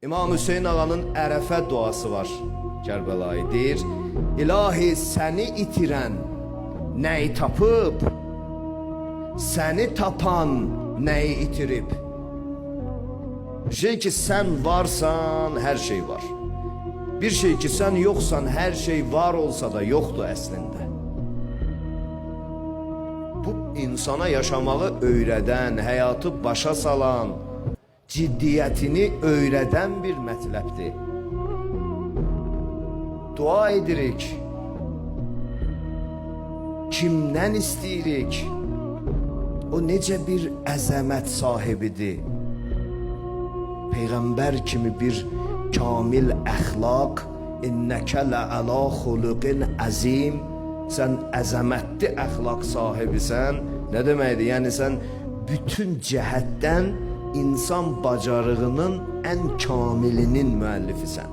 İmam Hüseyin ağanın Ərəfə duası var. Kərbəlayı deyir: İlahi səni itirən nəyi tapıb, səni tapan nəyi itirib. Bir şey ki sen varsan her şey var. Bir şey ki sen yoksan her şey var olsa da yoktu əslində. Bu insana yaşamağı öyrədən, həyatı başa salan, ciddiyyətini öyrədən bir mətləbdir. Dua edirik. Kimdən istəyirik? O necə bir əzəmət sahibidir. Peyğəmbər kimi bir kamil əxlaq, innəkə lə'əla xuluqin əzim, sən əzəmətli əxlaq sahibisən. Nə deməkdir? Yəni sən bütün cəhətdən insan bacarığının ən kamilinin müəllifisən.